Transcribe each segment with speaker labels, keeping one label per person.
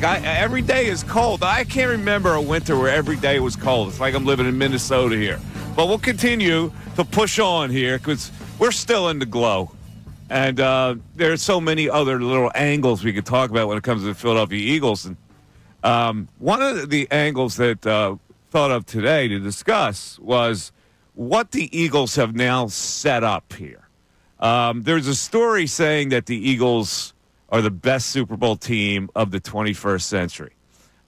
Speaker 1: Every day is cold. I can't remember a winter where every day was cold. It's like I'm living in Minnesota here. But we'll continue to push on here because we're still in the glow. And there's so many other little angles we could talk about when it comes to the Philadelphia Eagles. And one of the angles that thought of today to discuss was what the Eagles have now set up here. There's a story saying that the Eagles are the best Super Bowl team of the 21st century.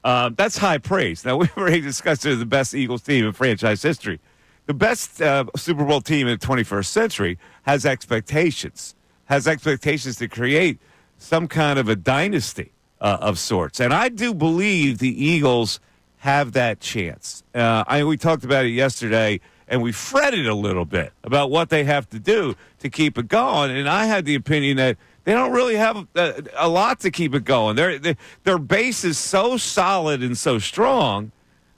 Speaker 1: That's high praise. Now, we've already discussed they're the best Eagles team in franchise history. The best Super Bowl team in the 21st century has expectations to create some kind of a dynasty of sorts. And I do believe the Eagles have that chance. We talked about it yesterday, and we fretted a little bit about what they have to do to keep it going. And I had the opinion that they don't really have a lot to keep it going. Their base is so solid and so strong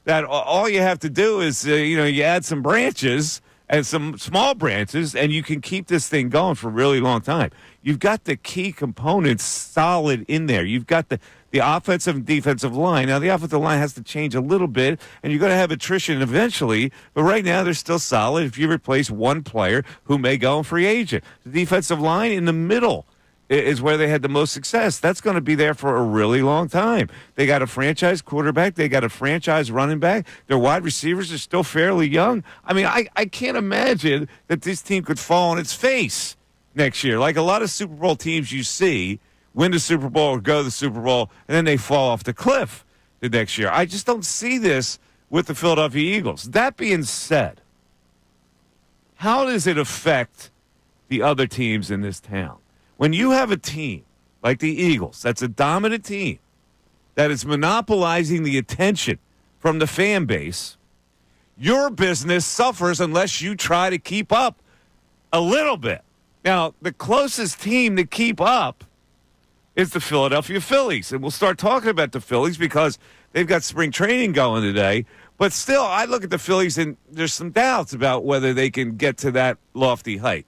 Speaker 1: that all you have to do is, you add some branches and some small branches, and you can keep this thing going for a really long time. You've got the key components solid in there. You've got the offensive and defensive line. Now, the offensive line has to change a little bit, and you're going to have attrition eventually, but right now they're still solid if you replace one player who may go in free agent. The defensive line in the middle is where they had the most success. That's going to be there for a really long time. They got a franchise quarterback. They got a franchise running back. Their wide receivers are still fairly young. I mean, I can't imagine that this team could fall on its face next year. Like a lot of Super Bowl teams you see win the Super Bowl or go to the Super Bowl, and then they fall off the cliff the next year. I just don't see this with the Philadelphia Eagles. That being said, how does it affect the other teams in this town? When you have a team like the Eagles, that's a dominant team, that is monopolizing the attention from the fan base, your business suffers unless you try to keep up a little bit. Now, the closest team to keep up is the Philadelphia Phillies. And we'll start talking about the Phillies because they've got spring training going today. But still, I look at the Phillies and there's some doubts about whether they can get to that lofty height.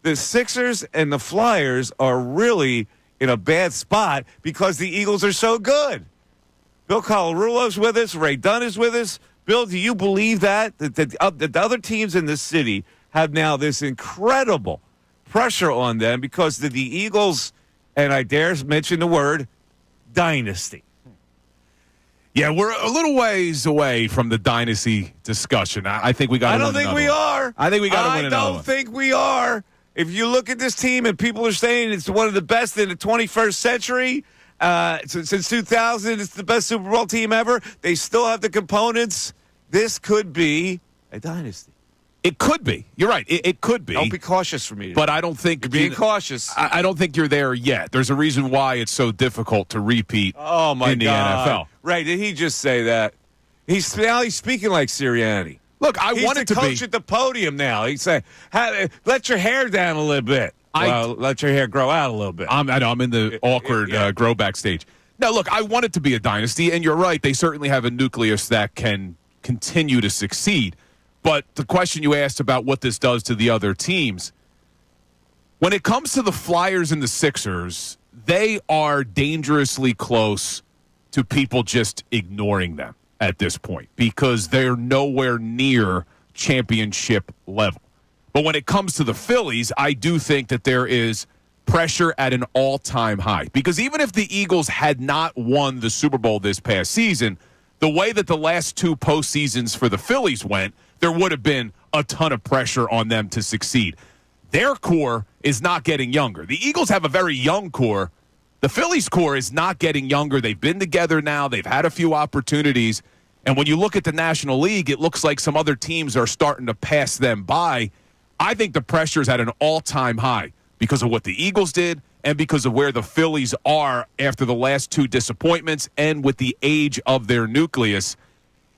Speaker 1: The Sixers and the Flyers are really in a bad spot because the Eagles are so good. Bill Colarulo's with us. Ray Dunn is with us. Bill, do you believe that the other teams in the city have now this incredible pressure on them because the Eagles, and I dare mention the word, dynasty?
Speaker 2: Yeah, we're a little ways away from the dynasty discussion. I think we got to win another one. I don't think we are. I think we got to win another one.
Speaker 1: I don't think we are. If you look at this team and people are saying it's one of the best in the 21st century, since 2000, it's the best Super Bowl team ever, they still have the components. This could be a dynasty.
Speaker 2: It could be. You're right. It could be.
Speaker 1: Don't be cautious for me.
Speaker 2: But I don't think
Speaker 1: you're being cautious.
Speaker 2: I don't think you're there yet. There's a reason why it's so difficult to repeat in the NFL.
Speaker 1: Right. Did he just say that? He's speaking like Sirianni.
Speaker 2: Look,
Speaker 1: He's
Speaker 2: wanted to be.
Speaker 1: He's the coach at the podium now. He's saying, let your hair down a little bit. Let your hair grow out a little bit.
Speaker 2: I know. I'm in the awkward grow back stage. No, look, I want it to be a dynasty, and you're right. They certainly have a nucleus that can continue to succeed. But the question you asked about what this does to the other teams, when it comes to the Flyers and the Sixers, they are dangerously close to people just ignoring them at this point because they're nowhere near championship level. But when it comes to the Phillies, I do think that there is pressure at an all-time high. Because even if the Eagles had not won the Super Bowl this past season, the way that the last two postseasons for the Phillies went, there would have been a ton of pressure on them to succeed. Their core is not getting younger. The Eagles have a very young core. The Phillies core is not getting younger. They've been together now. They've had a few opportunities. And when you look at the National League, it looks like some other teams are starting to pass them by. I think the pressure is at an all-time high because of what the Eagles did and because of where the Phillies are after the last two disappointments and with the age of their nucleus.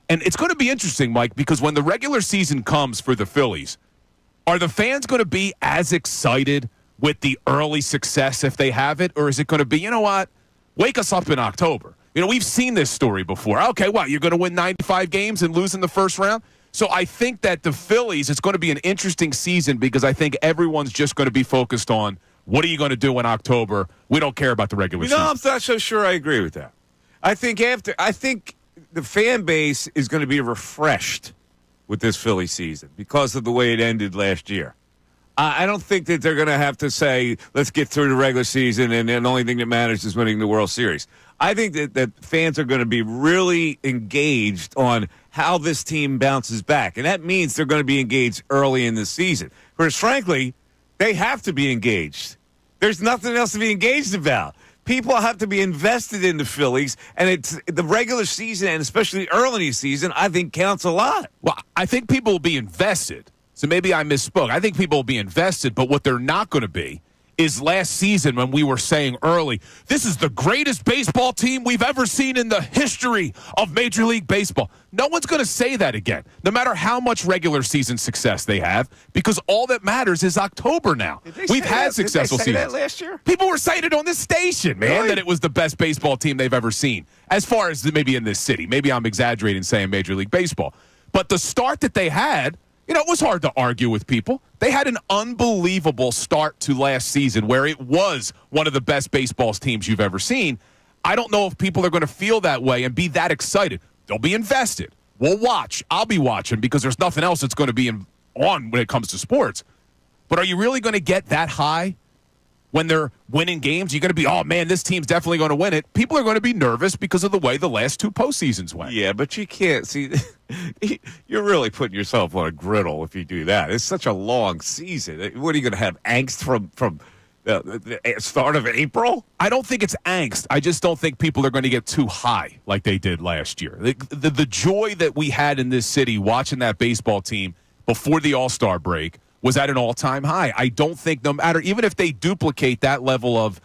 Speaker 2: And it's going to be interesting, Mike, because when the regular season comes for the Phillies, are the fans going to be as excited with the early success if they have it? Or is it going to be, you know what, wake us up in October? You know, we've seen this story before. Okay, what, you're going to win 95 games and lose in the first round? So I think that the Phillies, it's going to be an interesting season because I think everyone's just going to be focused on what are you going to do in October? We don't care about the regular season.
Speaker 1: I'm not so sure I agree with that. I think the fan base is going to be refreshed with this Philly season because of the way it ended last year. I don't think that they're going to have to say, let's get through the regular season and the only thing that matters is winning the World Series. I think that fans are going to be really engaged on how this team bounces back. And that means they're going to be engaged early in the season. Whereas, frankly, they have to be engaged. There's nothing else to be engaged about. People have to be invested in the Phillies, and it's the regular season, and especially early in the season, I think counts a lot.
Speaker 2: Well, I think people will be invested. So maybe I misspoke. I think people will be invested, but what they're not going to be is last season when we were saying early, this is the greatest baseball team we've ever seen in the history of Major League Baseball. No one's going to say that again, no matter how much regular season success they have, because all that matters is October now. We've had successful seasons.
Speaker 1: Did they say that last year?
Speaker 2: People were cited on this station, man,
Speaker 1: Really?
Speaker 2: that it was the best baseball team they've ever seen, as far as maybe in this city. Maybe I'm exaggerating saying Major League Baseball. But the start that they had, it was hard to argue with people. They had an unbelievable start to last season where it was one of the best baseball teams you've ever seen. I don't know if people are going to feel that way and be that excited. They'll be invested. We'll watch. I'll be watching because there's nothing else that's going to be on when it comes to sports. But are you really going to get that high when they're winning games? You're going to be, oh, man, this team's definitely going to win it. People are going to be nervous because of the way the last two postseasons went.
Speaker 1: Yeah, but you can't see. You're really putting yourself on a griddle if you do that. It's such a long season. What are you going to have, angst from the start of April?
Speaker 2: I don't think it's angst. I just don't think people are going to get too high like they did last year. The joy that we had in this city watching that baseball team before the All-Star break was at an all-time high. I don't think no matter, even if they duplicate that level of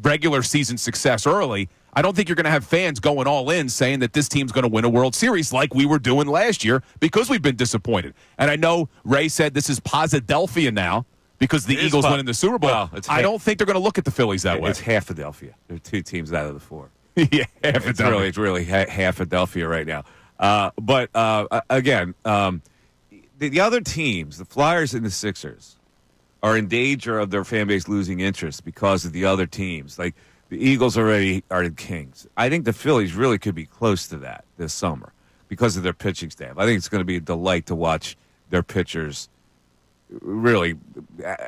Speaker 2: regular season success early, I don't think you're going to have fans going all in saying that this team's going to win a World Series like we were doing last year because we've been disappointed. And I know Ray said this is Posidelphia now because the Eagles won in the Super Bowl.
Speaker 1: Well,
Speaker 2: I don't think they're going to look at the Phillies that way.
Speaker 1: It's half Philadelphia. There are two teams out of the four.
Speaker 2: Yeah, half Philadelphia.
Speaker 1: It's really half Philadelphia right now. But again, the other teams, the Flyers and the Sixers, are in danger of their fan base losing interest because of the other teams. Like the Eagles already are the Kings. I think the Phillies really could be close to that this summer because of their pitching staff. I think it's going to be a delight to watch their pitchers really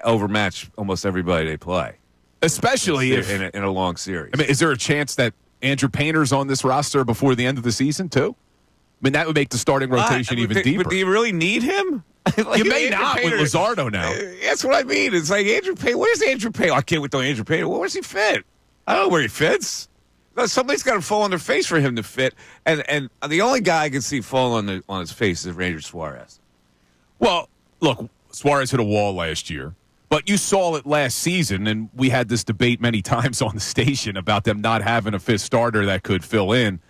Speaker 1: overmatch almost everybody they play.
Speaker 2: Especially if
Speaker 1: in a long series.
Speaker 2: I mean, is there a chance that Andrew Painter's on this roster before the end of the season, too? I mean, that would make the starting rotation even deeper.
Speaker 1: But do you really need him?
Speaker 2: Like, you may not with Luzardo now.
Speaker 1: That's what I mean. It's like Andrew Painter. Where's Andrew Painter? I can't wait till Andrew Painter. Where's he fit? I don't know where he fits. No, somebody's got to fall on their face for him to fit. And the only guy I can see fall on his face is Ranger Suarez.
Speaker 2: Well, look, Suarez hit a wall last year. But you saw it last season, and we had this debate many times on the station about them not having a fifth starter that could fill in.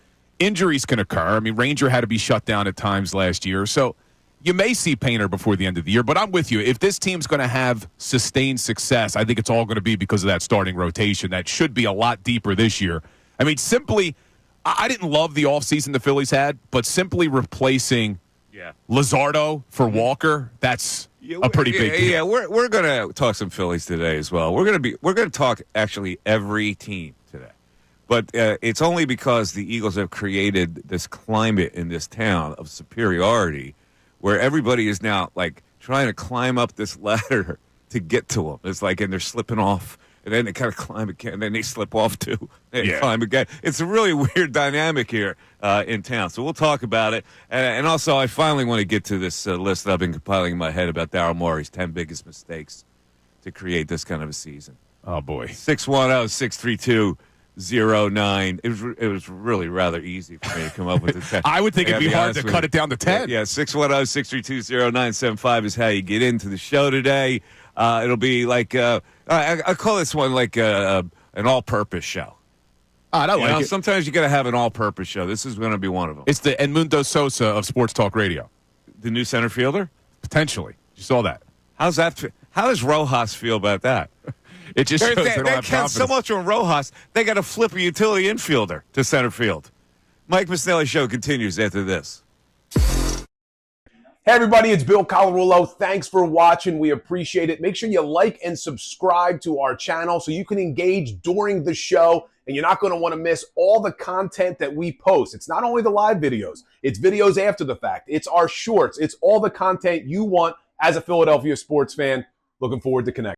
Speaker 2: Injuries can occur. I mean, Ranger had to be shut down at times last year. So you may see Painter before the end of the year. But I'm with you. If this team's going to have sustained success, I think it's all going to be because of that starting rotation. That should be a lot deeper this year. I mean, simply, I didn't love the offseason the Phillies had, but simply replacing Luzardo for Walker, that's a pretty big deal.
Speaker 1: Yeah, we're going to talk some Phillies today as well. We're going to talk actually every team today. But it's only because the Eagles have created this climate in this town of superiority where everybody is now like trying to climb up this ladder to get to them. It's like, and they're slipping off, and then they kind of climb again, and then they slip off too, and climb again. It's a really weird dynamic here in town. So we'll talk about it. And also, I finally want to get to this list that I've been compiling in my head about Daryl Morey's 10 biggest mistakes to create this kind of a season.
Speaker 2: Oh, boy.
Speaker 1: 610-632-09. It was really rather easy for me to come up with the 10.
Speaker 2: I would think it'd be hard to cut it down to 10.
Speaker 1: Yeah, 610-632-0975 is how you get into the show today. It'll be like I call this one like an all-purpose show.
Speaker 2: I like it.
Speaker 1: Sometimes you got to have an all-purpose show. This is going to be one of them.
Speaker 2: It's the Edmundo Sosa of Sports Talk Radio.
Speaker 1: The new center fielder?
Speaker 2: Potentially. You saw that.
Speaker 1: How does Rojas feel about that?
Speaker 2: It just shows they don't have
Speaker 1: counts so much on Rojas, they got to flip a utility infielder to center field. Mike Missanelli Show continues after this.
Speaker 3: Hey everybody, it's Bill Colarulo. Thanks for watching. We appreciate it. Make sure you like and subscribe to our channel so you can engage during the show, and you're not going to want to miss all the content that we post. It's not only the live videos, it's videos after the fact. It's our shorts. It's all the content you want as a Philadelphia sports fan. Looking forward to connecting.